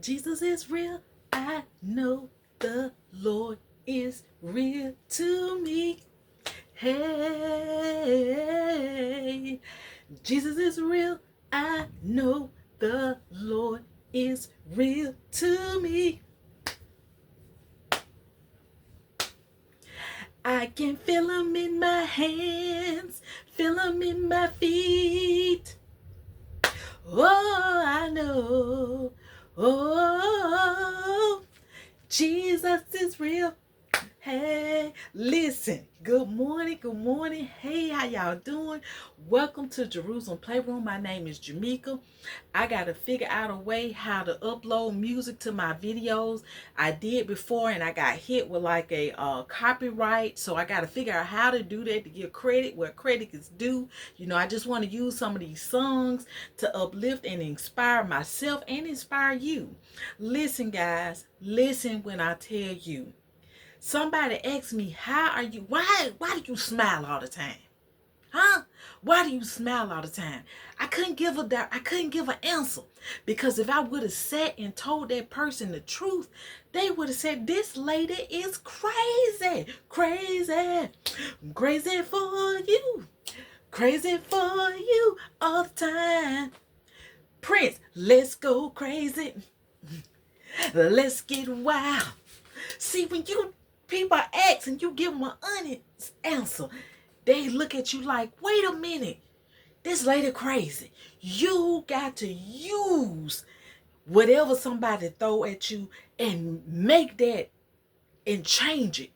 Jesus is real. I know the Lord is real to me. Hey, Jesus is real. I know the Lord is real to me. I can feel him in my hands, feel him in my feet. Oh, I know. Oh, Jesus is real. Hey, listen. Good morning. Good morning. Hey, how y'all doing? Welcome to Jerusalem Playroom. My name is Jamaica. I got to figure out a way how to upload music to my videos. I did before and I got hit with like a copyright. So I got to figure out how to do that to give credit where credit is due. You know, I just want to use some of these songs to uplift and inspire myself and inspire you. Listen, guys. Listen when I tell you. Somebody asked me, how are you? Why do you smile all the time? Huh? Why do you smile all the time? I couldn't give an answer, because if I would have sat and told that person the truth, they would have said, this lady is crazy. Crazy. Crazy for you. Crazy for you all the time. Prince, let's go crazy. Let's get wild. See, when you people ask and you give them an honest answer, they look at you like, wait a minute, this lady crazy. You got to use whatever somebody throw at you and make that and change it.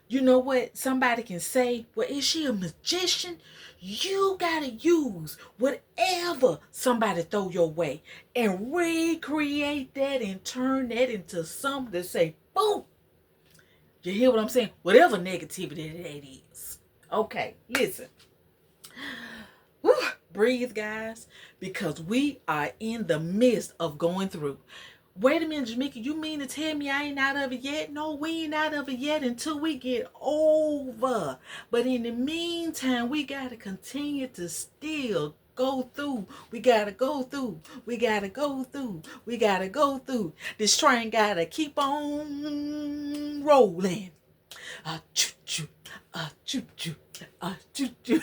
You know what? Somebody can say, well, is she a magician? You got to use whatever somebody throw your way and recreate that and turn that into something to say, boom. You hear what I'm saying? Whatever negativity that is. Okay, listen. Whew, breathe, guys, because we are in the midst of going through. Wait a minute, Jamaica, you mean to tell me I ain't out of it yet? No, we ain't out of it yet until we get over. But in the meantime, we got to continue to still go through. We got to go through. We got to go through. We got to go through. This train got to keep on rolling. Choo-choo, choo-choo, choo-choo.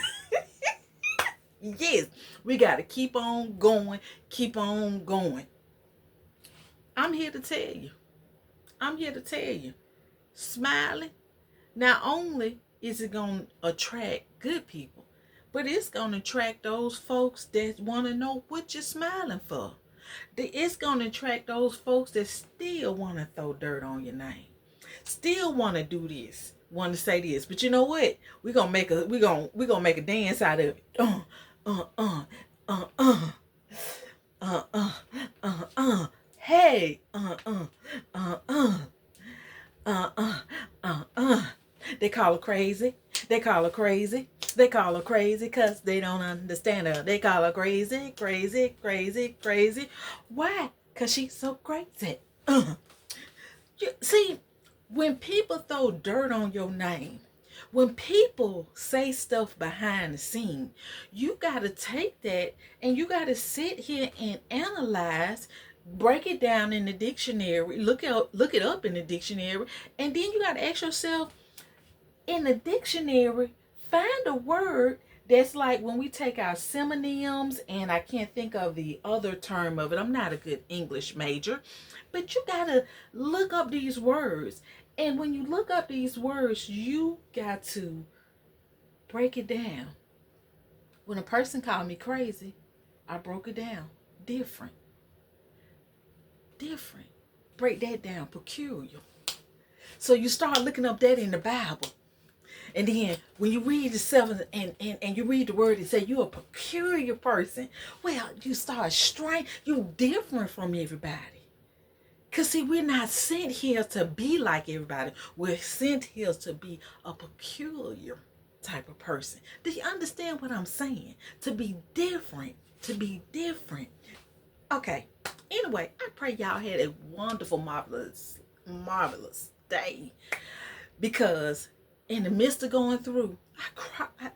Yes, we got to keep on going, keep on going. I'm here to tell you. I'm here to tell you. Smiling, not only is it going to attract good people, but it's going to attract those folks that want to know what you're smiling for. It's going to attract those folks that still want to throw dirt on your name. Still want to do this, want to say this, but you know what? We're gonna make a dance out of it. Hey, They call her crazy. They call her crazy. They call her crazy because they don't understand her. They call her crazy, crazy, crazy, crazy. Why? Because she's so crazy. See, when people throw dirt on your name, when people say stuff behind the scene, you got to take that and you got to sit here and analyze, break it down in the dictionary, look it up in the dictionary, and then you got to ask yourself, in the dictionary, find a word that's like when we take our synonyms, and I can't think of the other term of it. I'm not a good English major, but you got to look up these words. And when you look up these words, you got to break it down. When a person called me crazy, I broke it down. Different. Break that down. Peculiar. So you start looking up that in the Bible. And then when you read the 7 and you read the word and say you're a peculiar person, well, you start strange. You're different from everybody. Because, see, we're not sent here to be like everybody. We're sent here to be a peculiar type of person. Do you understand what I'm saying? To be different. To be different. Okay. Anyway, I pray y'all had a wonderful, marvelous day. Because in the midst of going through, I cried.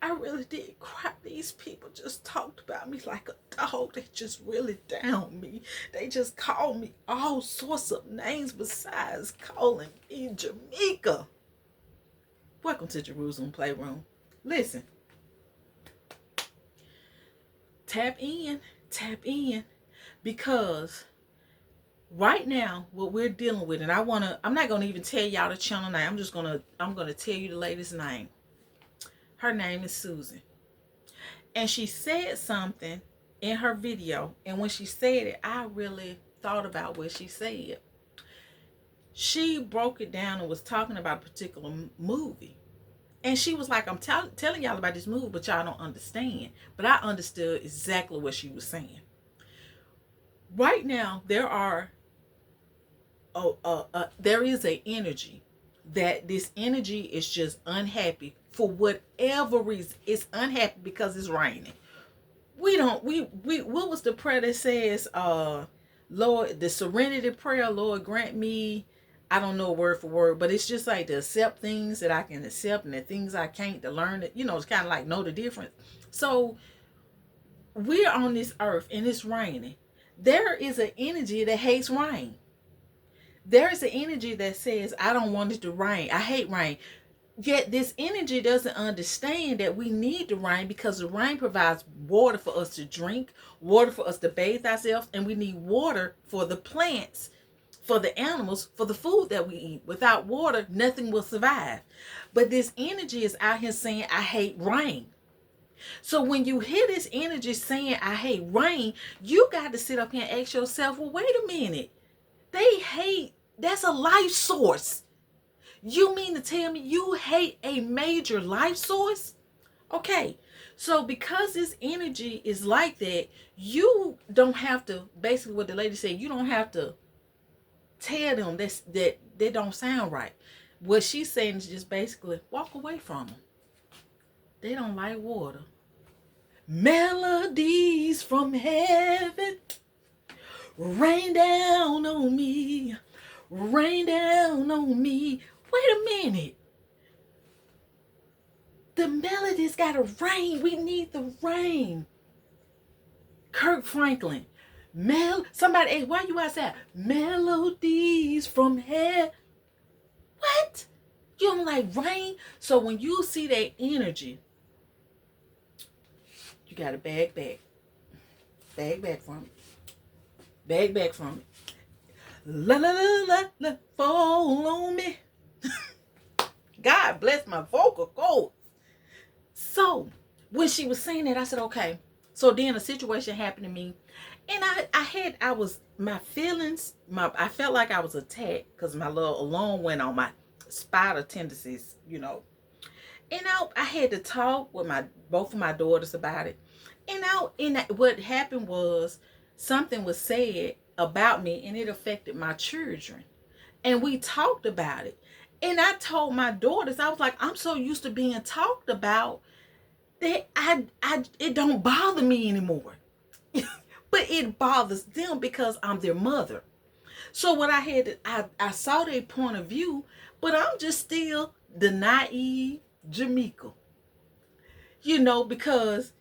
I really did cry. These people just talked about me like a dog. They just really downed me. They just called me all sorts of names besides calling me Jamaica. Welcome to Jerusalem Playroom. Listen, tap in, because right now what we're dealing with, and I'm not gonna even tell y'all the channel name. I'm gonna tell you the lady's name. Her name is Susan. And she said something in her video, and when she said it, I really thought about what she said. She broke it down and was talking about a particular movie. And she was like, I'm telling y'all about this movie, but y'all don't understand. But I understood exactly what she was saying. Right now, there is an energy that this energy is just unhappy for whatever reason. It's unhappy because it's raining. What was the prayer that says, Lord, the serenity prayer, Lord, grant me, I don't know word for word, but it's just like to accept things that I can accept and the things I can't, to learn it, it's kind of like know the difference. So we're on this earth and it's raining. There is an energy that hates rain. There is an energy that says, I don't want it to rain. I hate rain. Yet this energy doesn't understand that we need the rain, because the rain provides water for us to drink, water for us to bathe ourselves, and we need water for the plants, for the animals, for the food that we eat. Without water, nothing will survive. But this energy is out here saying, I hate rain. So when you hear this energy saying, I hate rain, you got to sit up here and ask yourself, well, wait a minute. That's a life source. You mean to tell me you hate a major life source? Okay, so because this energy is like that, you don't have to, basically what the lady said, you don't have to tell them that they don't sound right. What she's saying is just basically walk away from them. They don't like water. Melodies from heaven rain down on me, rain down on me. Wait a minute. The melody's gotta rain. We need the rain. Kirk Franklin. Somebody asked, why you outside? Melodies from heaven. What? You don't like rain? So when you see that energy, you gotta bag back. Bag back from it. Bag back from it. La la la la la, fall on me. God bless my vocal cords. So when she was saying that, I said, okay. So then a situation happened to me, and my feelings, I felt like I was attacked because my little alarm went on, my spider tendencies, And I had to talk with both of my daughters about it. And what happened was, something was said about me, and it affected my children. And we talked about it. And I told my daughters, I was like, I'm so used to being talked about that it don't bother me anymore. But it bothers them because I'm their mother. So what I saw their point of view, but I'm just still the naive Jamaica. Because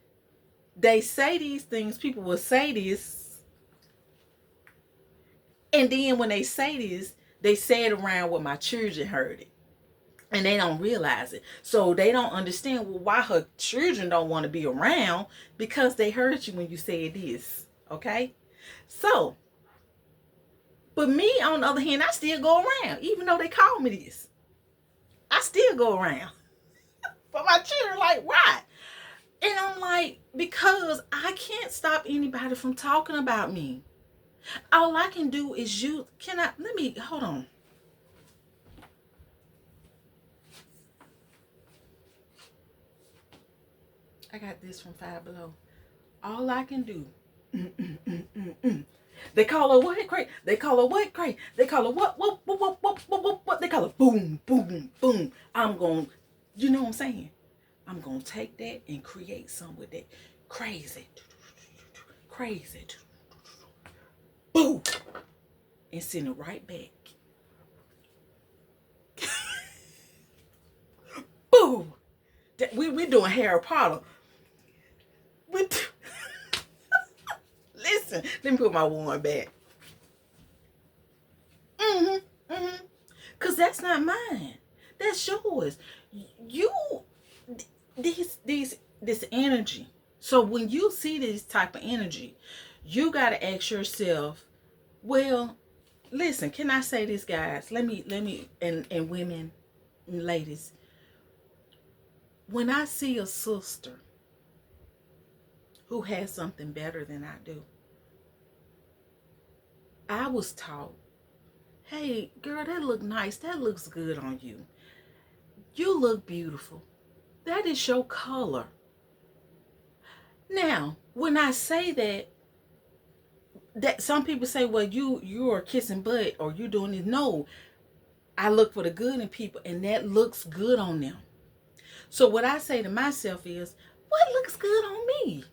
they say these things, people will say this. And then when they say this, they say it around where my children heard it. And they don't realize it. So they don't understand why her children don't want to be around, because they heard you when you said this. Okay? So, but me, on the other hand, I still go around. Even though they call me this, I still go around. But my children like, why? And I'm like, because I can't stop anybody from talking about me. All I can do is hold on. I got this from Five Below. All I can do. They call her what? Cray. They call her what? Cray. They call her what? What? They call her boom, boom, boom. I'm going, you know what I'm saying? I'm going to take that and create something with that. Crazy. Crazy. Boom. And send it right back. Boom. We doing Harry Potter. But listen, let me put my one back. Cause that's not mine. That's yours. You this energy. So when you see this type of energy, you gotta ask yourself, well, listen, can I say this, guys? Let me and women and ladies, when I see a sister who has something better than I do, I was taught, hey girl, that look nice, that looks good on you. You look beautiful. That is your color. Now, when I say that some people say, well, you are kissing butt or you doing this. No, I look for the good in people, and that looks good on them. So what I say to myself is, what looks good on me?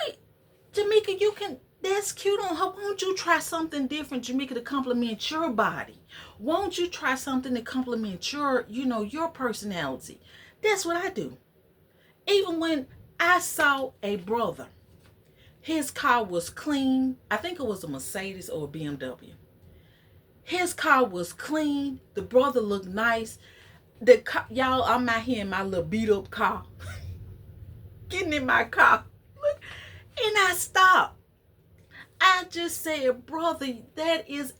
Wait, Jamaica, that's cute on her. Won't you try something different, Jamaica, to compliment your body? Won't you try something to compliment your personality? That's what I do. Even when I saw a brother, his car was clean. I think it was a Mercedes or a BMW. His car was clean. The brother looked nice. Y'all, I'm out here in my little beat up car. Getting in my car. Look, and I stopped. I just said, brother, his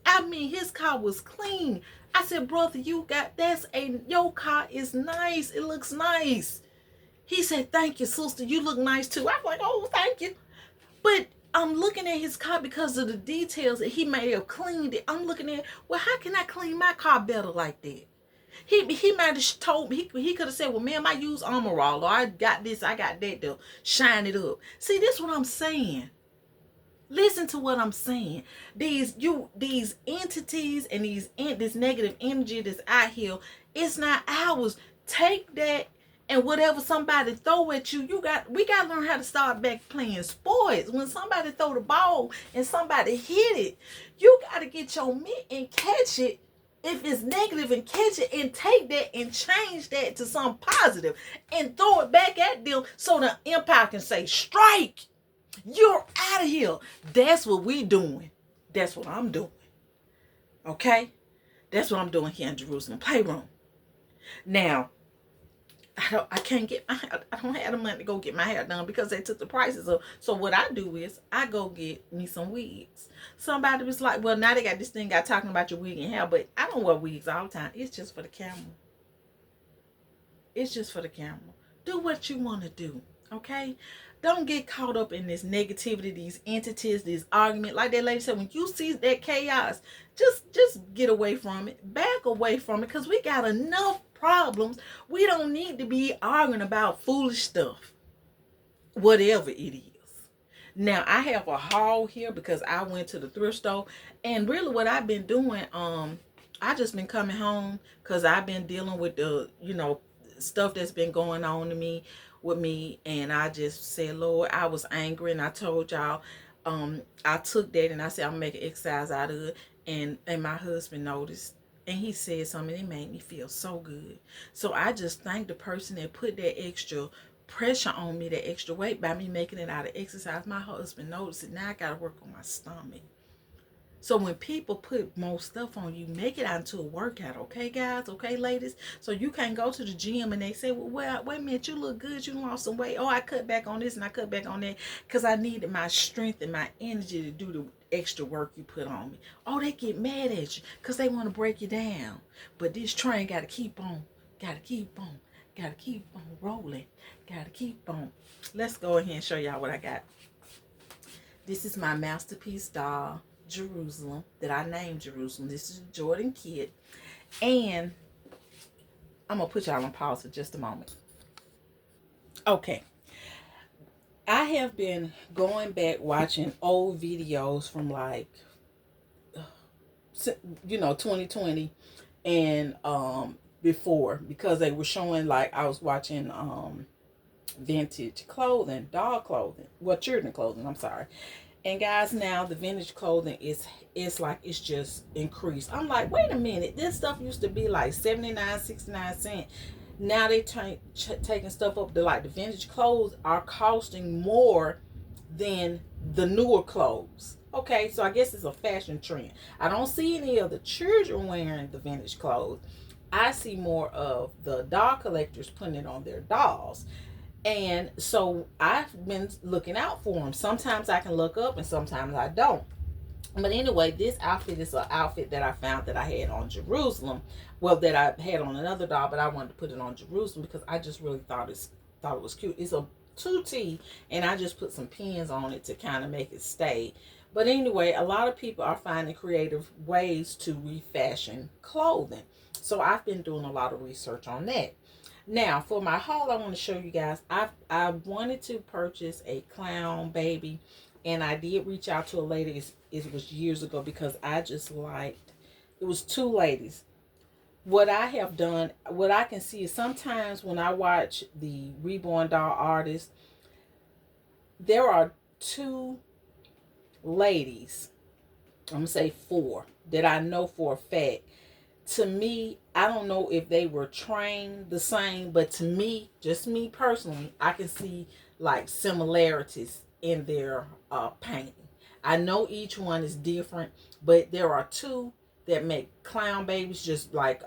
car was clean. I said, brother, your car is nice. It looks nice. He said, thank you, sister. You look nice too. I'm like, oh, thank you. But I'm looking at his car because of the details that he may have cleaned it. I'm looking at, well, how can I clean my car better like that? He might have told me, he could have said, well, ma'am, I use Armor All, or I got this, I got that to shine it up. See, this is what I'm saying. Listen to what I'm saying. These entities and this negative energy that's out here, it's not ours. Take that, and whatever somebody throw at you, we gotta learn how to start back playing sports. When somebody throw the ball and somebody hit it, you gotta get your mitt and catch it. If it's negative, and catch it and take that and change that to something positive and throw it back at them so the umpire can say, strike. You're out of here. That's what we doing. That's what I'm doing. Okay? That's what I'm doing here in Jerusalem Playroom. Now, I don't have the money to go get my hair done because they took the prices up. So what I do is I go get me some wigs. Somebody was like, well, now they got this thing talking about your wig and hair, but I don't wear wigs all the time. It's just for the camera. It's just for the camera. Do what you want to do. Okay? Don't get caught up in this negativity, these entities, this argument. Like that lady said, when you see that chaos, just get away from it. Back away from it, because we got enough problems. We don't need to be arguing about foolish stuff, whatever it is. Now, I have a haul here because I went to the thrift store, and really what I've been doing, I just been coming home because I've been dealing with the, stuff that's been going on to me with me, and I just said, Lord, I was angry, and I told y'all, I took that and I said, I'm making exercise out of it, and my husband noticed, and he said something that made me feel so good. So I just thank the person that put that extra pressure on me, that extra weight, by me making it out of exercise. My husband noticed it. Now I gotta work on my stomach. So when people put more stuff on you, make it out into a workout, okay, guys? Okay, ladies? So you can't go to the gym and they say, well, wait a minute, you look good, you lost some weight. Oh, I cut back on this and I cut back on that because I needed my strength and my energy to do the extra work you put on me. Oh, they get mad at you because they want to break you down. But this train got to keep on, got to keep on rolling, got to keep on. Let's go ahead and show y'all what I got. This is my masterpiece doll, Jerusalem, that I named Jerusalem. This is Jordan kit, and I'm gonna put y'all on pause for just a moment. Okay, I have been going back watching old videos from 2020 and before, because they were showing, like, I was watching vintage clothing, doll clothing, children clothing, I'm sorry. And guys, now the vintage clothing it's like it's just increased. I'm like, wait a minute, this stuff used to be like 79, 69 cents. Now they taking stuff up to like the vintage clothes are costing more than the newer clothes. Okay, so I guess it's a fashion trend. I don't see any of the children wearing the vintage clothes. I see more of the doll collectors putting it on their dolls. And so I've been looking out for them. Sometimes I can look up and sometimes I don't. But anyway, this outfit is an outfit that I found that I had on Jerusalem. Well, that I had on another doll, but I wanted to put it on Jerusalem because I just really thought it was cute. It's a 2T, and I just put some pins on it to kind of make it stay. But anyway, a lot of people are finding creative ways to refashion clothing. So I've been doing a lot of research on that. Now, for my haul, I want to show you guys. I wanted to purchase a clown baby, and I did reach out to a lady. It was years ago because I just liked. It was two ladies. What I have done, what I can see is sometimes when I watch the reborn doll artists, there are two ladies. I'm gonna say four that I know for a fact. To me, I don't know if they were trained the same, but to me, just me personally, I can see like similarities in their painting. I know each one is different, but there are two that make clown babies, just like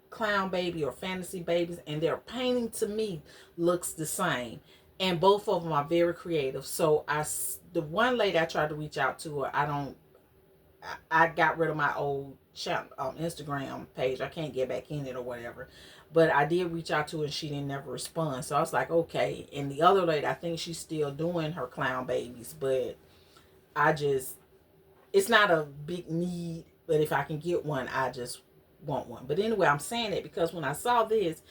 clown baby or fantasy babies, and their painting to me looks the same. And both of them are very creative. So the one lady I tried to reach out to her, I got rid of my old Instagram page. I can't get back in it or whatever. But I did reach out to her and she didn't never respond. So I was like, okay. And the other lady, I think she's still doing her clown babies. But it's not a big need. But if I can get one, I just want one. But anyway, I'm saying it because when I saw this,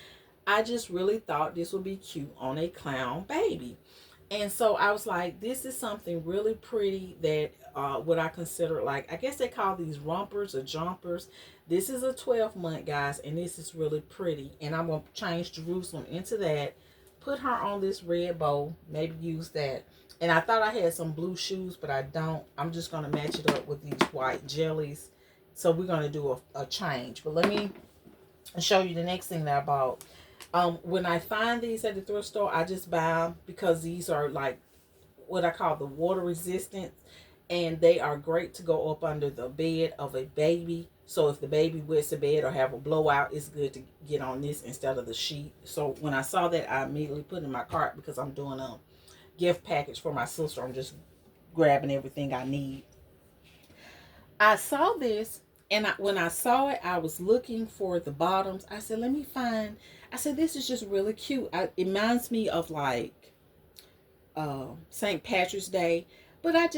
I just really thought this would be cute on a clown baby. And so I was like, this is something really pretty that what I consider, like, I guess they call these rompers or jumpers. This is a 12-month, guys, and this is really pretty. And I'm going to change Jerusalem into that, put her on this red bow, maybe use that. And I thought I had some blue shoes, but I don't. I'm just going to match it up with these white jellies. So we're going to do a change. But let me show you the next thing that I bought. When I find these at the thrift store, I just buy them because these are like what I call the water resistant, and they are great to go up under the bed of a baby. So if the baby wets the bed or have a blowout, it's good to get on this instead of the sheet. So when I saw that, I immediately put it in my cart because I'm doing a gift package for my sister. I'm just grabbing everything I need. I saw this, and when I saw it, I was looking for the bottoms. I said, let me find. I said, this is just really cute. It reminds me of like St. Patrick's Day, but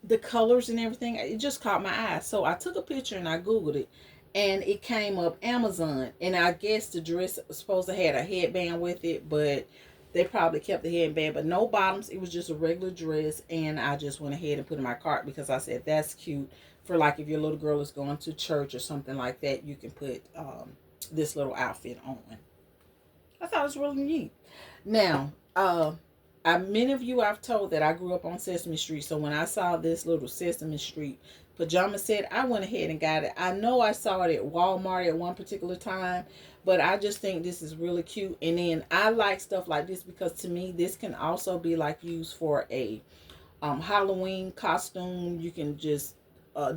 the colors and everything, it just caught my eye. So I took a picture and I Googled it, and it came up Amazon. And I guess the dress was supposed to have a headband with it, but they probably kept the headband, but no bottoms. It was just a regular dress, and I just went ahead and put it in my cart because I said that's cute for like if your little girl is going to church or something like that. You can put this little outfit on. I thought it was really neat. Now, many of you I've told that I grew up on Sesame Street, so when I saw this little Sesame Street pajama set, I went ahead and got it. I know I saw it at Walmart at one particular time, but I just think this is really cute. And then I like stuff like this because to me, this can also be like used for a Halloween costume. You can just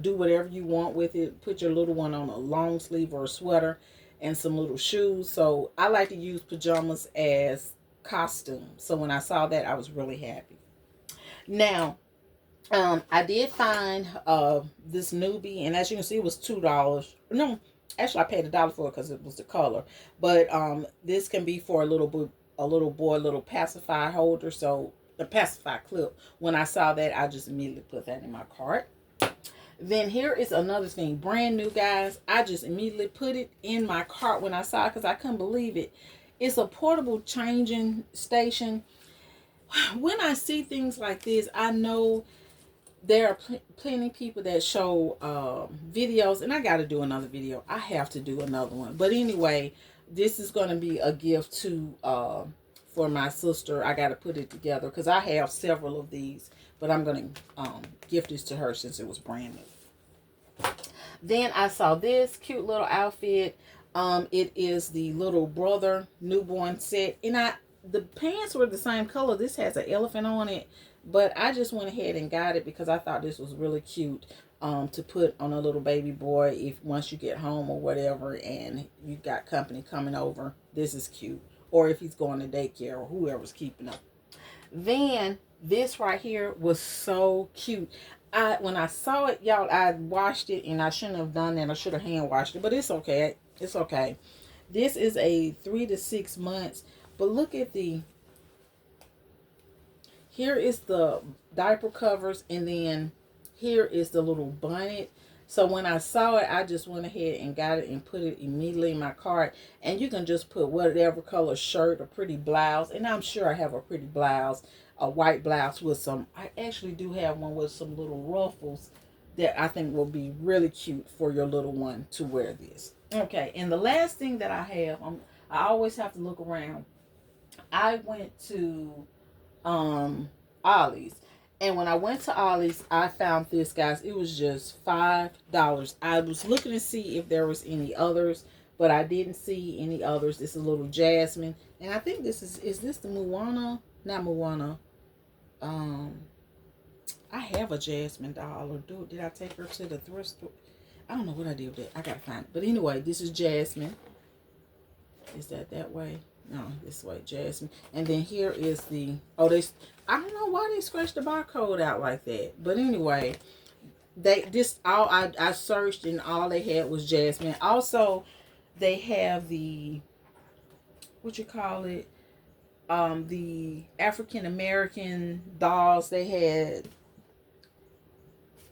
do whatever you want with it. Put your little one on a long sleeve or a sweater and some little shoes. So I like to use pajamas as costumes. So when I saw that, I was really happy. Now, I did find this newbie, and as you can see, it was $2. No, actually, I paid $1 for it because it was the color. But this can be for a little boy, little pacifier holder. So the pacifier clip. When I saw that, I just immediately put that in my cart. Then here is another thing, brand new, guys. I just immediately put it in my cart when I saw it because I couldn't believe it. It's a portable changing station. When I see things like this, I know there are plenty of people that show videos, and I got to do another video. I have to do another one. But anyway, this is going to be a gift to for my sister. I got to put it together because I have several of these, but I'm going to gift this to her since it was brand new. Then I saw this cute little outfit. It is the little brother newborn set, and the pants were the same color. This has an elephant on it, but I just went ahead and got it because I thought this was really cute to put on a little baby boy if once you get home or whatever and you got company coming over. This is cute. Or if he's going to daycare or whoever's keeping him. Then this right here was so cute. When I saw it, y'all, I washed it and I shouldn't have done that. I should have hand washed it, but it's okay. It's okay. This is a 3 to 6 months, but look at here is the diaper covers, and then here is the little bonnet. So when I saw it, I just went ahead and got it and put it immediately in my cart. And you can just put whatever color shirt or pretty blouse. And I'm sure I have a pretty blouse, a white blouse with some, I actually do have one with some little ruffles that I think will be really cute for your little one to wear this. Okay, and the last thing that I have, I always have to look around. I went to Ollie's. And when I went to Ollie's, I found this, guys. It was just $5. I was looking to see if there was any others, but I didn't see any others. This is a little Jasmine. And I think this is this the Moana? Not Moana. I have a Jasmine doll. Or did I take her to the thrift store? I don't know what I did with it. I gotta find it. But anyway, this is Jasmine. Is that way? No, this way, Jasmine. And then here is the, I don't know why they scratched the barcode out like that. But anyway, I searched and all they had was Jasmine. Also, they have the, what you call it? The African American dolls. They had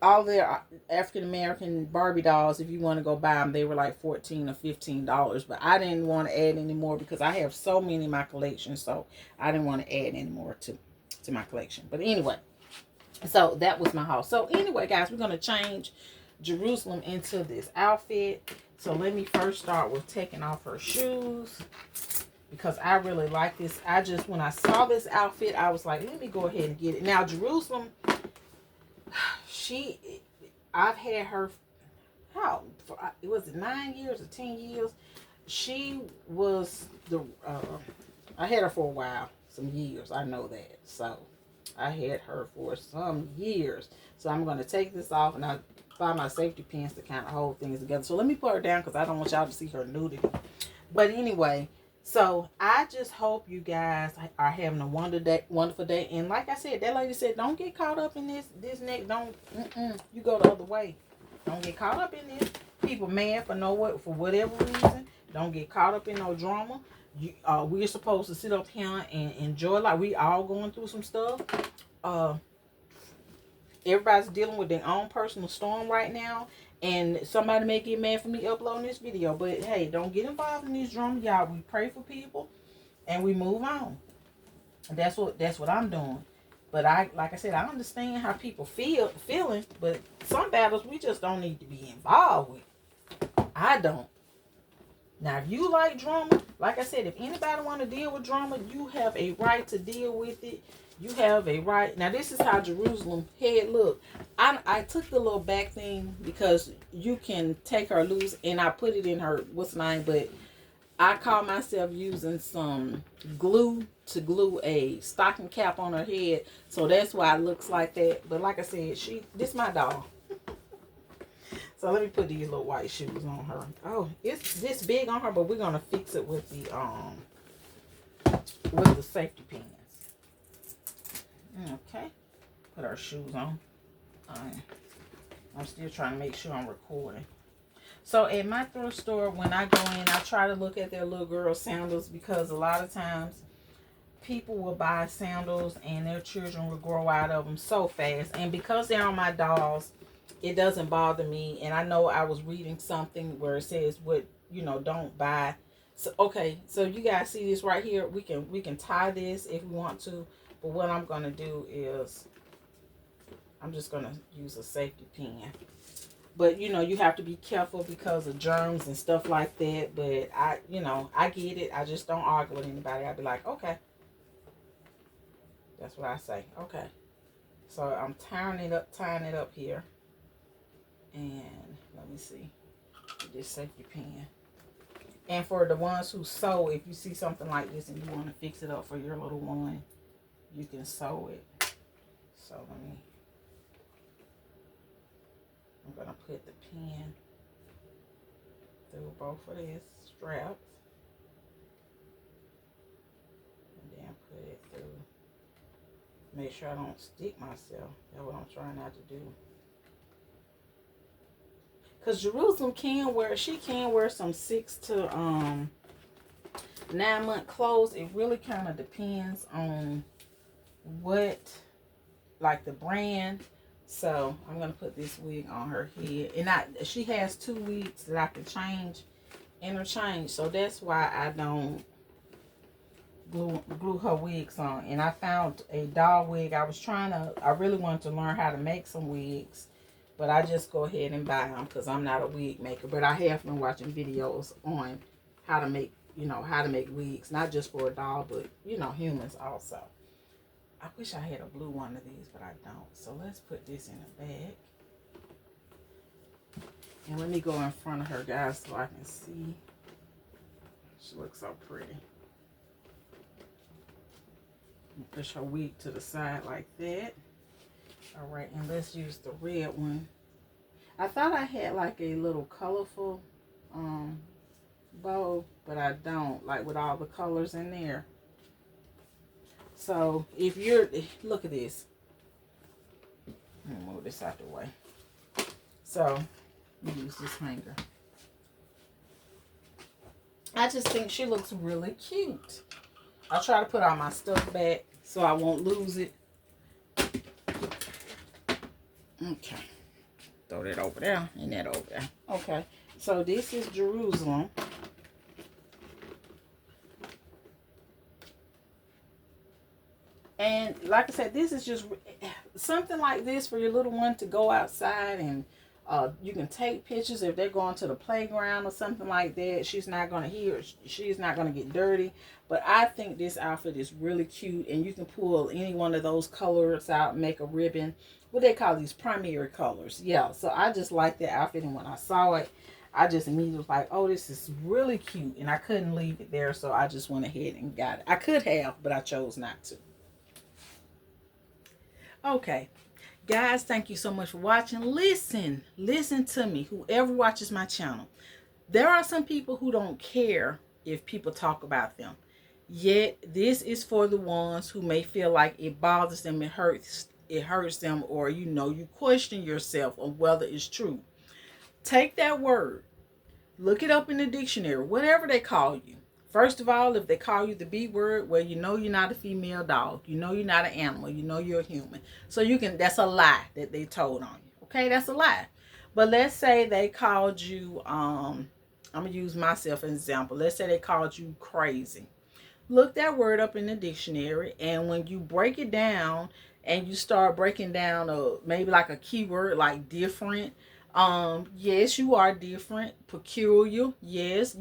all their African American Barbie dolls. If you want to go buy them, they were like $14 or $15. But I didn't want to add any more because I have so many in my collection. So I didn't want to add any more to my collection. But anyway, so that was my haul. So anyway, guys, we're going to change Jerusalem into this outfit. So let me first start with taking off her shoes, because I really like this. When I saw this outfit, I was like, let me go ahead and get it. Now, Jerusalem, I've had her, it was 9 years or 10 years. She was I had her for a while, some years. I know that. So I had her for some years. So I'm going to take this off, and I find my safety pins to kind of hold things together. So let me put her down because I don't want y'all to see her nudity. But anyway, so I just hope you guys are having a wonderful day. And like I said, that lady said, don't get caught up in this next. You go the other way. Don't get caught up in this. People mad for whatever reason. Don't get caught up in no drama. We're supposed to sit up here and enjoy life. We all going through some stuff. Everybody's dealing with their own personal storm right now. And somebody may get mad for me uploading this video. But hey, don't get involved in these drama, y'all. We pray for people and we move on. And that's what I'm doing. But like I said, I understand how people feeling, but some battles we just don't need to be involved with. I don't. Now, if you like drama, like I said, if anybody want to deal with drama, you have a right to deal with it. You have a right. Now, this is how Jerusalem head look. I took the little back thing because you can take her loose, and I put it in her, what's name, but I call myself using some glue to glue a stocking cap on her head. So that's why it looks like that. But like I said, this my doll. So let me put these little white shoes on her. Oh, it's this big on her, but we're gonna fix it with the safety pins. Okay, put our shoes on. I'm still trying to make sure I'm recording. So at my thrift store, when I go in, I try to look at their little girl sandals, because a lot of times people will buy sandals and their children will grow out of them so fast. And because they're on my dolls, it doesn't bother me. And I know I was reading something where it says don't buy. So okay, so you guys see this right here. We can tie this if we want to, but what I'm gonna do is I'm just gonna use a safety pin. But you have to be careful because of germs and stuff like that. But I get it. I just don't argue with anybody. I'd be like, okay. That's what I say. Okay. So I'm tying it up here. And let me see. This safety pin. And for the ones who sew, if you see something like this and you want to fix it up for your little one, you can sew it. So I'm going to put the pin through both of these straps. And then put it through. Make sure I don't stick myself. That's what I'm trying not to do. Because Jerusalem she can wear some 6 to 9 month clothes. It really kind of depends on what, like the brand. So I'm gonna put this wig on her head, and she has 2 wigs that I can interchange. So that's why I don't glue her wigs on. And I found a doll wig. I really wanted to learn how to make some wigs, but I just go ahead and buy them because I'm not a wig maker. But I have been watching videos on how to make wigs, not just for a doll, but humans also. I wish I had a blue one of these, but I don't. So let's put this in a bag. And let me go in front of her, guys, so I can see. She looks so pretty. Push her wig to the side like that. All right, and let's use the red one. I thought I had like a little colorful bow, but I don't, like with all the colors in there. So if look at this. Let me move this out the way. So use this hanger. I just think she looks really cute. I'll try to put all my stuff back so I won't lose it. Okay. Throw that over there and that over there. Okay. So this is Jerusalem. And like I said, this is just something like this for your little one to go outside and you can take pictures if they're going to the playground or something like that. She's not going to get dirty. But I think this outfit is really cute, and you can pull any one of those colors out and make a ribbon. What they call these primary colors. Yeah, so I just like the outfit, and when I saw it, I just immediately was like, oh, this is really cute, and I couldn't leave it there, so I just went ahead and got it. I could have, but I chose not to. Okay, guys, thank you so much for watching. Listen to me, whoever watches my channel. There are some people who don't care if people talk about them. Yet, this is for the ones who may feel like it bothers them, it hurts them, or you question yourself on whether it's true. Take that word. Look it up in the dictionary, whatever they call you. First of all, if they call you the B word, well, you're not a female dog. You're not an animal. You're a human. So that's a lie that they told on you. Okay, that's a lie. But let's say they called you, I'm going to use myself as an example. Let's say they called you crazy. Look that word up in the dictionary, and when you break it down and you start breaking down maybe like a keyword like different, yes, you are different, peculiar, yes,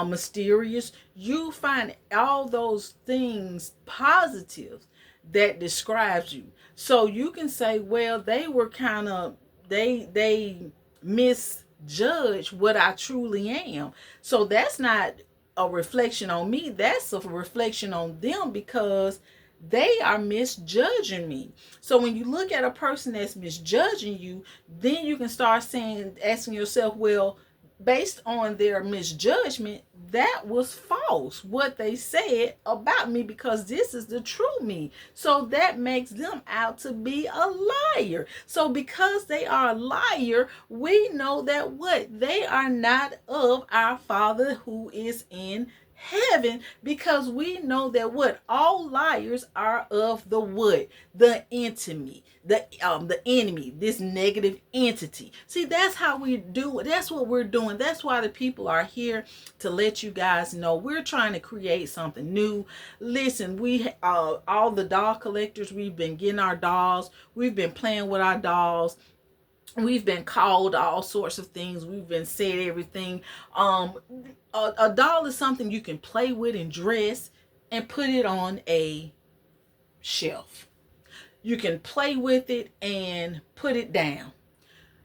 mysterious. You find all those things positive that describes you. So you can say, well, they were kind of they misjudge what I truly am. So that's not a reflection on me. That's a reflection on them, because they are misjudging me. So when you look at a person that's misjudging you, then you can start asking yourself, well, based on their misjudgment, that was false, what they said about me, because this is the true me. So that makes them out to be a liar. So because they are a liar, we know that they are not of our Father who is in heaven, because we know that all liars are of the enemy, the enemy, this negative entity. See, that's how we do it. That's what we're doing. That's why the people are here, to let you guys know we're trying to create something new. Listen, we all the doll collectors, we've been getting our dolls, we've been playing with our dolls. We've been called all sorts of things. We've been said everything. A doll is something you can play with and dress and put it on a shelf. You can play with it and put it down.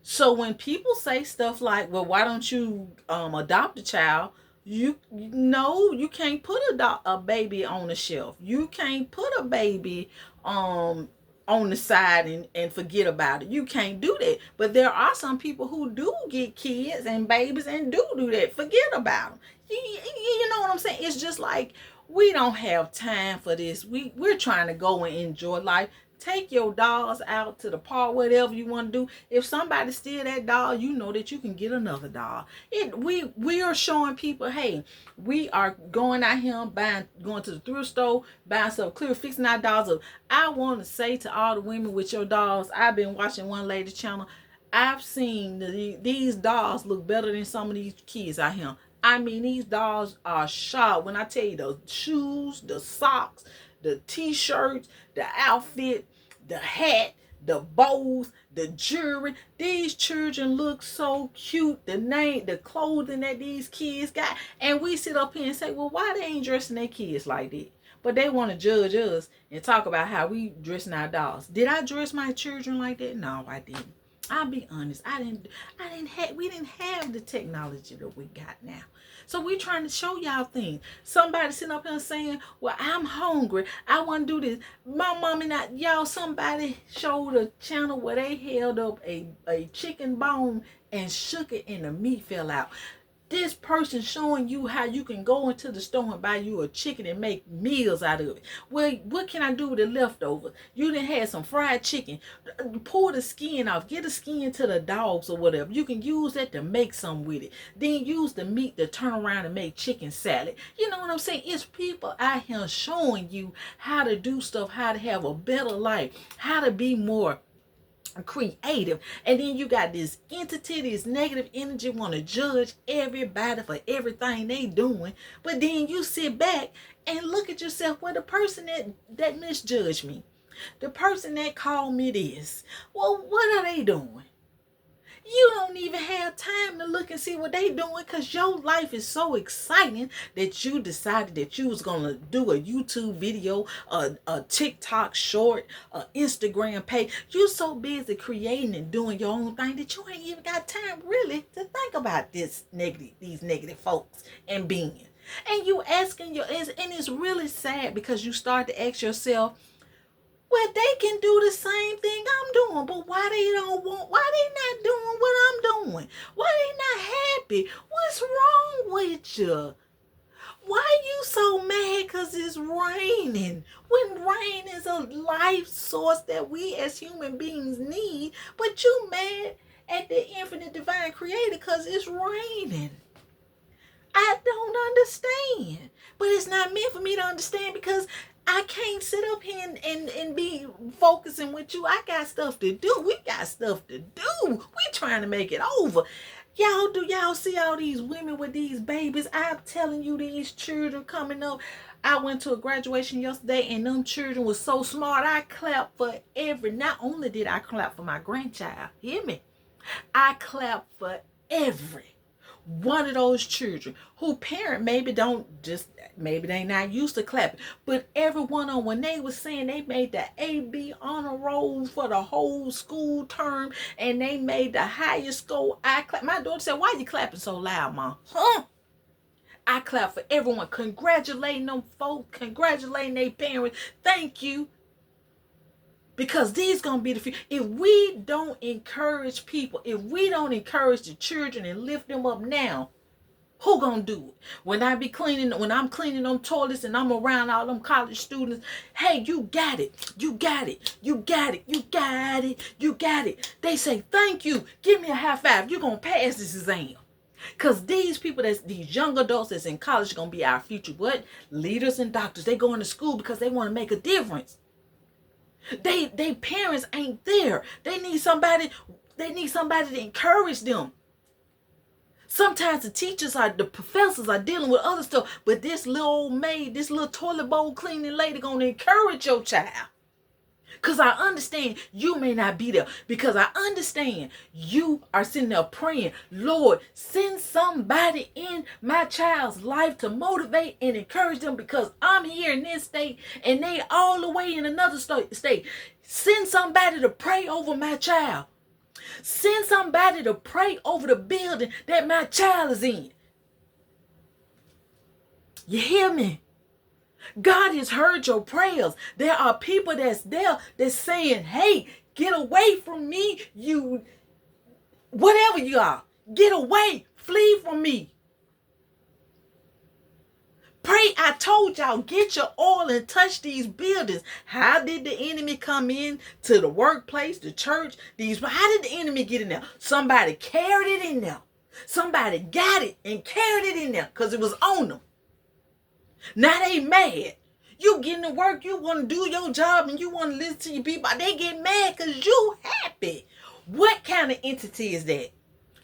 So when people say stuff like, well, why don't you adopt a child? You can't put a baby on the shelf. You can't put a baby on the side and forget about it. You can't do that. But there are some people who do get kids and babies and do that. Forget about them. You know what I'm saying? It's just like we don't have time for this. We're trying to go and enjoy life. Take your dolls out to the park, whatever you want to do. If somebody steal that doll, you know that you can get another doll. We are showing people, hey, we are going out here going to the thrift store, buying stuff, clear, fixing our dolls up. I want to say to all the women with your dolls, I've been watching one lady's channel. I've seen these dolls look better than some of these kids out here. I mean, these dolls are sharp. When I tell you, the shoes, the socks, the t-shirts, the outfit, the hat, the bows, the jewelry. These children look so cute. The clothing that these kids got. And we sit up here and say, well, why they ain't dressing their kids like that? But they want to judge us and talk about how we dressing our dolls. Did I dress my children like that? No, I didn't. I'll be honest. We didn't have the technology that we got now. So we're trying to show y'all things. Somebody sitting up here saying, well, I'm hungry. I want to do this. My mom and y'all, somebody showed a channel where they held up a chicken bone and shook it and the meat fell out. This person showing you how you can go into the store and buy you a chicken and make meals out of it. Well, what can I do with the leftovers? You done had some fried chicken. Pull the skin off. Get the skin to the dogs or whatever. You can use that to make some with it. Then use the meat to turn around and make chicken salad. You know what I'm saying? It's people out here showing you how to do stuff, how to have a better life, how to be more creative. And then you got this entity, this negative energy, want to judge everybody for everything they doing. But then you sit back and look at yourself. Well, the person that misjudged me, the person that called me this, well, what are they doing? You don't even have time to look and see what they doing, because your life is so exciting that you decided that you was going to do a YouTube video, a TikTok short, a Instagram page. You so busy creating and doing your own thing that you ain't even got time really to think about these negative folks and being. And you asking and it's really sad, because you start to ask yourself, well, they can do the same thing I'm doing, but why they not doing what I'm doing? Why they not happy? What's wrong with you? Why you so mad because it's raining? When rain is a life source that we as human beings need, but you mad at the infinite divine creator because it's raining. I don't understand. But it's not meant for me to understand, because I can't sit up here and be focusing with you. I got stuff to do. We got stuff to do. We trying to make it over. Do y'all see all these women with these babies? I'm telling you, these children coming up. I went to a graduation yesterday and them children was so smart. I clapped for not only did I clap for my grandchild, hear me? I clapped for every one of those children who parent maybe they not used to clapping, but every one of them, when they was saying they made the AB honor roll for the whole school term and they made the highest score, I clap. My daughter said, why you clapping so loud, Mom? I clap for everyone, congratulating them folks, congratulating their parents. Thank you. Because these going to be the future. If we don't encourage people, if we don't encourage the children and lift them up now, who going to do it? When I'm cleaning them toilets and I'm around all them college students, hey, you got it. You got it. You got it. You got it. You got it. They say, thank you. Give me a high five. You're going to pass this exam. Because these people, these young adults that's in college are going to be our future. What? Leaders and doctors. They going to school because they want to make a difference. They parents ain't there. They need somebody to encourage them. Sometimes the professors are dealing with other stuff, but this little old maid, this little toilet bowl cleaning lady gonna encourage your child. Because I understand you may not be there. Because I understand you are sitting there praying, Lord, send somebody in my child's life to motivate and encourage them, because I'm here in this state and they all the way in another state. Send somebody to pray over my child. Send somebody to pray over the building that my child is in. You hear me? God has heard your prayers. There are people that's there that's saying, hey, get away from me, you, whatever you are. Get away. Flee from me. Pray, I told y'all, get your oil and touch these buildings. How did the enemy come in to the workplace, the church? How did the enemy get in there? Somebody carried it in there. Somebody got it and carried it in there because it was on them. Now they mad. You getting to work, you want to do your job, and you want to listen to your people. They get mad because you happy. What kind of entity is that?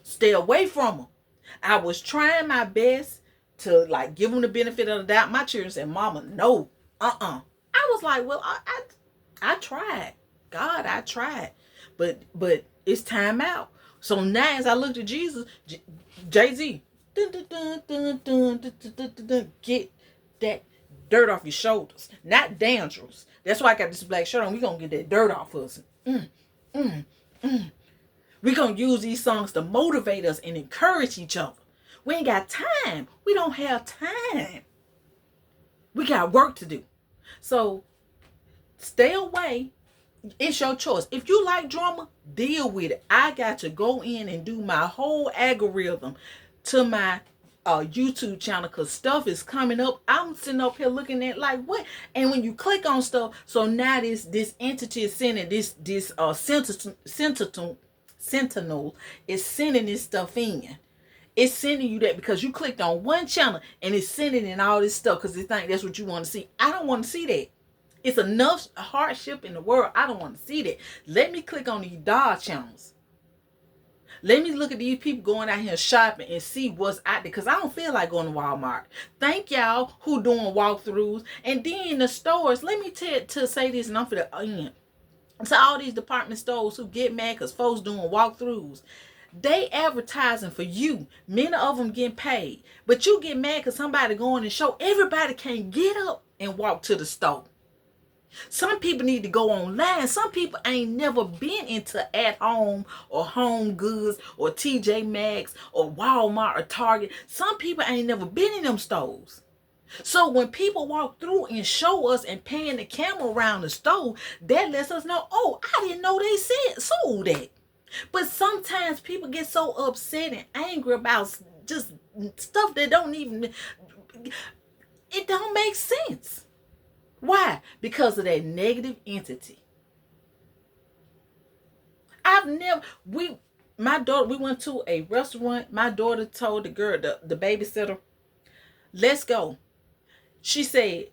Stay away from them. I was trying my best to like give them the benefit of the doubt. My children said, Mama, no, I was like, well, I tried. God, I tried. But it's time out. So now as I looked at Jesus, Jay-Z, get that dirt off your shoulders. Not dandruffs. That's why I got this black shirt on. We're going to get that dirt off us. We're going to use these songs to motivate us and encourage each other. We ain't got time. We don't have time. We got work to do. So stay away. It's your choice. If you like drama, deal with it. I got to go in and do my whole algorithm to my YouTube channel because stuff is coming up. I'm sitting up here looking at like what? And when you click on stuff, so now this entity is sending this sentinel is sending this stuff in. It's sending you that because you clicked on one channel and it's sending in all this stuff because they think that's what you want to see. I don't want to see that. It's enough hardship in the world. I don't want to see that. Let me click on these dog channels. Let me look at these people going out here shopping and see what's out there because I don't feel like going to Walmart. Thank y'all who doing walkthroughs. And then the stores, let me say this and I'm for the end. To all these department stores who get mad because folks doing walkthroughs. They advertising for you. Many of them getting paid. But you get mad because somebody going and show. Everybody can't get up and walk to the store. Some people need to go online. Some people ain't never been into at home or Home Goods or TJ Maxx or Walmart or Target. Some people ain't never been in them stores. So when people walk through and show us and pan the camera around the store, that lets us know, oh, I didn't know they sold that. But sometimes people get so upset and angry about just stuff that it don't make sense. Why? Because of that negative entity. My daughter, we went to a restaurant. My daughter told the girl, the babysitter, let's go. She said,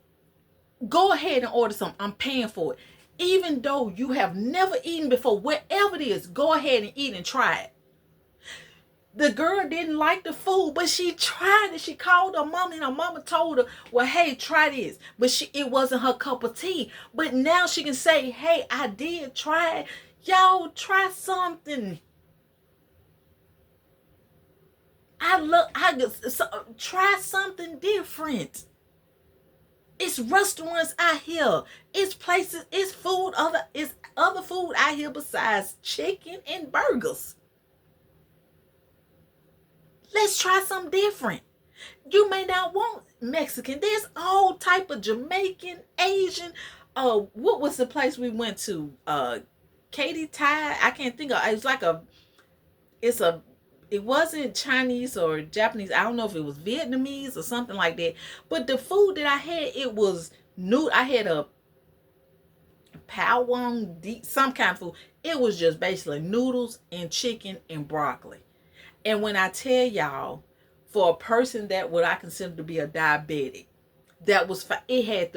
go ahead and order something. I'm paying for it. Even though you have never eaten before, whatever it is, go ahead and eat and try it. The girl didn't like the food, but she tried it. She called her mama and her mama told her, well, hey, try this. But it wasn't her cup of tea. But now she can say, hey, I did try it. Y'all try something. Try something different. It's restaurants out here. It's places, it's other food out here besides chicken and burgers. Let's try something different. You may not want Mexican. There's all type of Jamaican, Asian. What was the place we went to? Katy Thai. I can't think of. It wasn't Chinese or Japanese. I don't know if it was Vietnamese or something like that. But the food that I had, it was new. I had a Pao Wang, some kind of food. It was just basically noodles and chicken and broccoli. And when I tell y'all, for a person that what I consider to be a diabetic, it had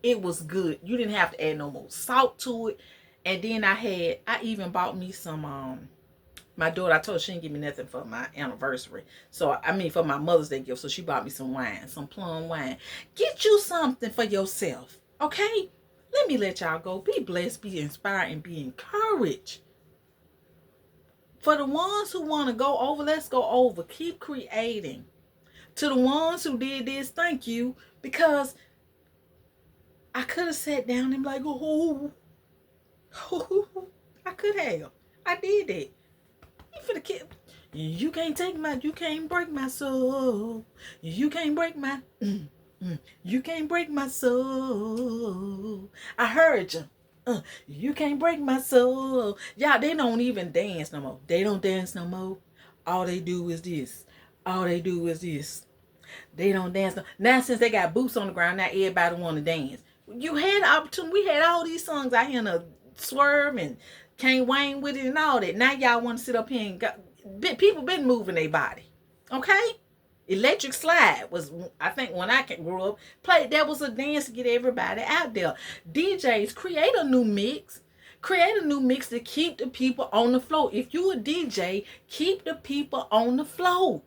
it was good. You didn't have to add no more salt to it. And then I even bought me some my daughter, I told her she didn't give me nothing for my anniversary. So, for my Mother's Day gift. So she bought me some wine, some plum wine. Get you something for yourself, okay? Let me let y'all go. Be blessed, be inspired, and be encouraged. For the ones who want to go over, let's go over. Keep creating. To the ones who did this, thank you. Because I could have sat down and be like, oh, I could have. I did that. You can't you can't break my soul. You can't break you can't break my soul. I heard you. You can't break my soul. Y'all, they don't even dance no more. They don't dance no more. All they do is this. All they do is this. They don't dance. Now since they got boots on the ground, now everybody want to dance. You had the opportunity. We had all these songs out here to swerve and Kane Wayne with it and all that. Now y'all want to sit up here and people been moving their body. Okay? Electric Slide was, I think, when I grew up, played. That was a dance to get everybody out there. DJs, create a new mix. Create a new mix to keep the people on the floor. If you a DJ, keep the people on the floor.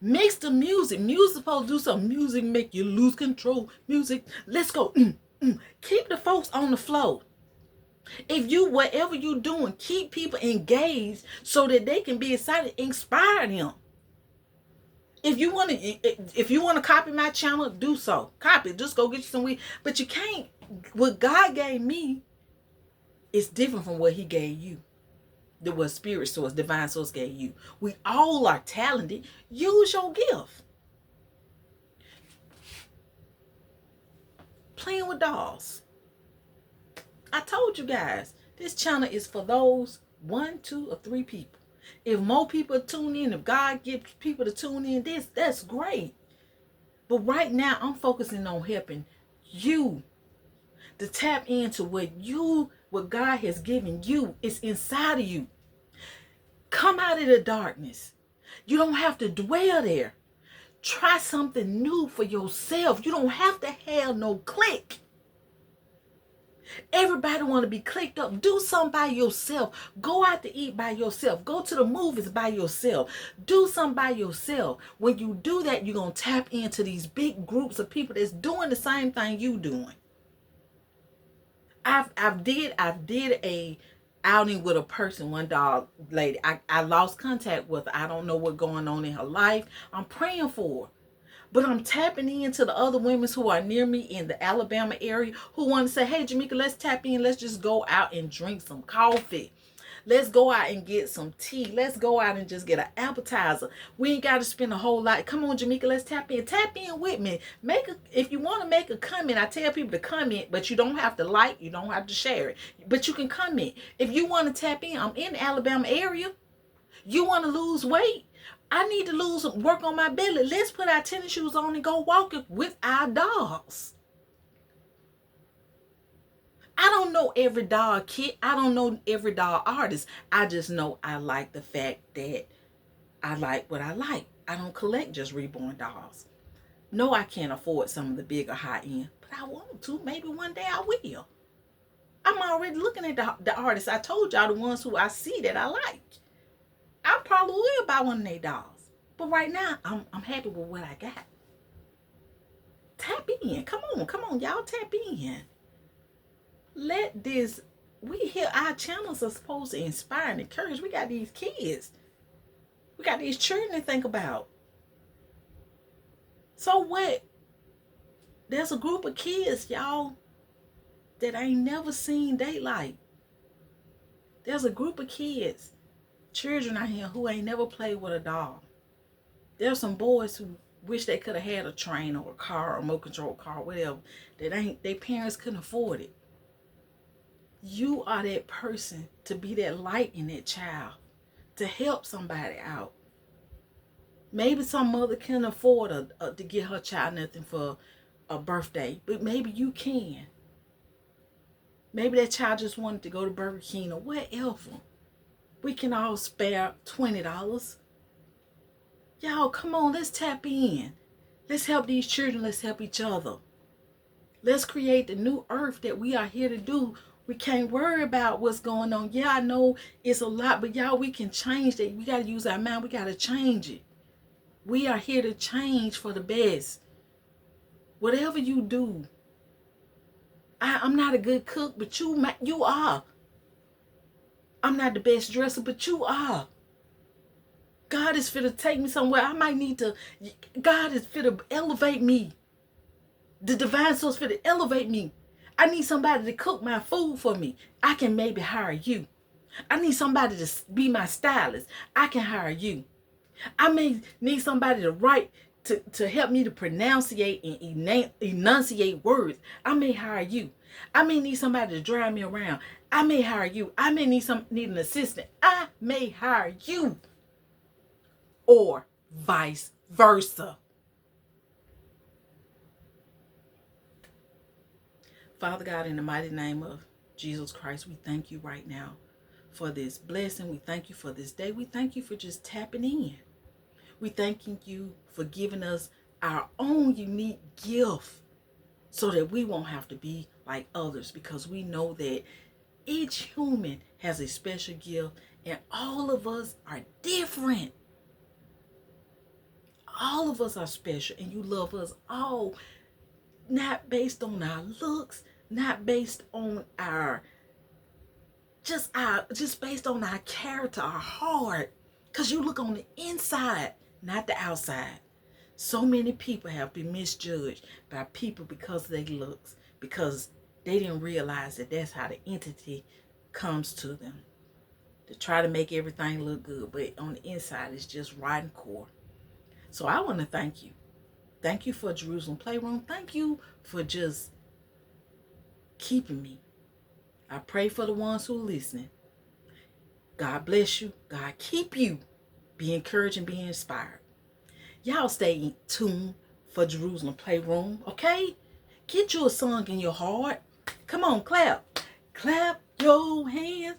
Mix the music. Music supposed to do some music, make you lose control. Music, let's go. Keep the folks on the floor. If you, whatever you doing, keep people engaged so that they can be excited, inspire them. If you want to copy my channel, do so. Copy. Just go get you some weed. But you can't. What God gave me is different from what He gave you. What spirit source, divine source gave you. We all are talented. Use your gift. Playing with dolls. I told you guys, this channel is for those 1, 2, or 3 people. If more people tune in, if God gives people to tune in, that's great. But right now, I'm focusing on helping you to tap into what God has given you. It's inside of you. Come out of the darkness. You don't have to dwell there. Try something new for yourself. You don't have to have no clique. Everybody want to be clicked up. Do something by yourself. Go out to eat by yourself. Go to the movies by yourself. Do something by yourself. When you do that, you're going to tap into these big groups of people that's doing the same thing you doing. I did a outing with a person, one dog lady. I lost contact with her. I don't know what's going on in her life. I'm praying for her. But I'm tapping into the other women who are near me in the Alabama area who want to say, hey, Jamaica, let's tap in. Let's just go out and drink some coffee. Let's go out and get some tea. Let's go out and just get an appetizer. We ain't got to spend a whole lot. Come on, Jamaica, let's tap in. Tap in with me. If you want to make a comment, I tell people to comment, but you don't have to like, you don't have to share it. But you can comment. If you want to tap in, I'm in the Alabama area. You want to lose weight? I need to work on my belly. Let's put our tennis shoes on and go walking with our dogs. I don't know every dog kid. I don't know every dog artist. I just know I like the fact that I like what I like. I don't collect just reborn dolls. No, I can't afford some of the bigger high end, but I want to. Maybe one day I will. I'm already looking at the artists. I told y'all the ones who I see that I like. I probably will buy one of their dolls. But right now, I'm happy with what I got. Tap in. Come on, y'all tap in. Our channels are supposed to inspire and encourage. We got these kids. We got these children to think about. So what? There's a group of kids, y'all, that ain't never seen daylight. There's a group of kids, children out here who ain't never played with a doll. There's some boys who wish they could have had a train or a car or a remote control car, whatever. Their parents couldn't afford it. You are that person to be that light in that child, to help somebody out. Maybe some mother can't afford to get her child nothing for a birthday, but maybe you can. Maybe that child just wanted to go to Burger King or whatever. We can all spare $20. Y'all, come on, let's tap in. Let's help these children. Let's help each other. Let's create the new earth that we are here to do. We can't worry about what's going on. Yeah, I know it's a lot, but y'all, we can change that. We got to use our mind. We got to change it. We are here to change for the best. Whatever you do. I'm not a good cook, but you are. I'm not the best dresser, but you are. God is fit to take me somewhere. God is fit to elevate me. The divine source fit to elevate me. I need somebody to cook my food for me. I can maybe hire you. I need somebody to be my stylist. I can hire you. I may need somebody to write to help me to pronunciate and enunciate words. I may hire you. I may need somebody to drive me around. I may hire you. I may need an assistant. I may hire you. Or vice versa. Father God, in the mighty name of Jesus Christ, we thank you right now for this blessing. We thank you for this day. We thank you for just tapping in. We thanking you for giving us our own unique gift so that we won't have to be like others, because we know that each human has a special gift and all of us are different. All of us are special, and you love us all, not based on our looks, not based on our just based on our character, our heart, because you look on the inside, not the outside. So many people have been misjudged by people because of their looks, because they didn't realize that that's how the entity comes to them, to try to make everything look good, but on the inside it's just rotten core. So I want to thank you. Thank you for Jerusalem Playroom. Thank you for just keeping me. I pray for the ones who are listening. God bless you. God keep you. Be encouraged and be inspired. Y'all stay tuned for Jerusalem Playroom, okay? Get you a song in your heart. Come on, clap. Clap your hands.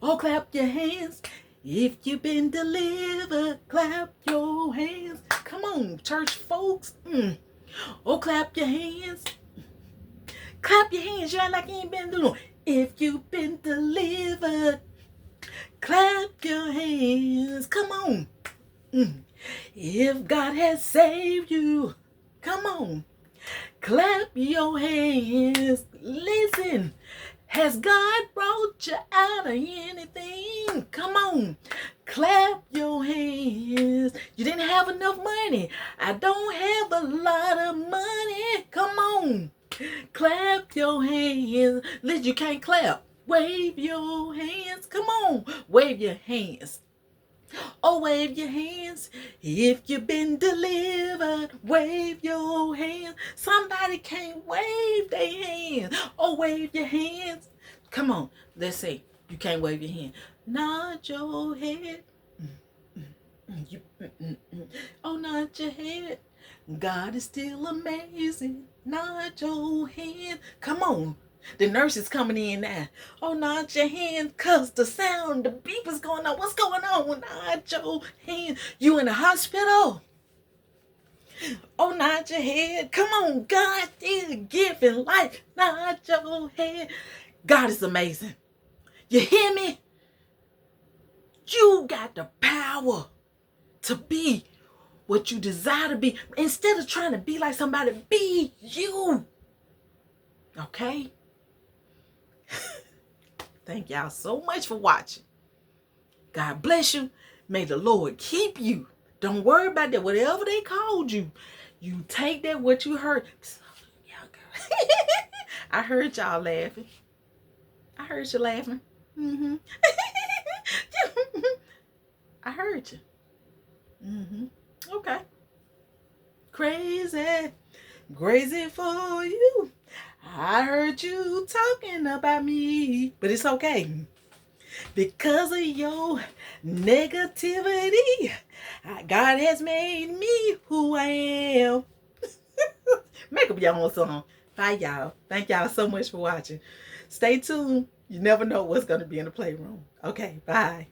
Oh, clap your hands. If you've been delivered, clap your hands. Come on, church folks. Oh, clap your hands. Clap your hands. You act like you ain't been doing. If you've been delivered, clap your hands. Come on. If God has saved you, come on. Clap your hands. Listen. Has God brought you out of anything? Come on. Clap your hands. You didn't have enough money. I don't have a lot of money. Come on. Clap your hands. Listen, you can't clap. Wave your hands. Come on. Wave your hands. Oh, wave your hands. If you've been delivered, wave your hands. Somebody can't wave their hands. Oh, wave your hands. Come on. Let's see. You can't wave your hand. Nod your head. Oh, nod your head. God is still amazing. Nod your hand. Come on. The nurse is coming in now. Oh, nod your hand, cause the sound, the beep is going on. What's going on? Nod your hand. You in the hospital? Oh, nod your head. Come on, God is giving life. Nod your head. God is amazing. You hear me? You got the power to be what you desire to be. Instead of trying to be like somebody, be you. Okay? Thank y'all so much for watching. God bless you. May the Lord keep you. Don't worry about that. Whatever they called you, you take that what you heard. I heard y'all laughing. I heard you laughing. I heard you. Okay. Crazy. Crazy for you. I heard you talking about me, but it's okay. Because of your negativity, God has made me who I am. Make up your own song. Bye, y'all. Thank y'all so much for watching. Stay tuned. You never know what's going to be in the playroom. Okay, bye.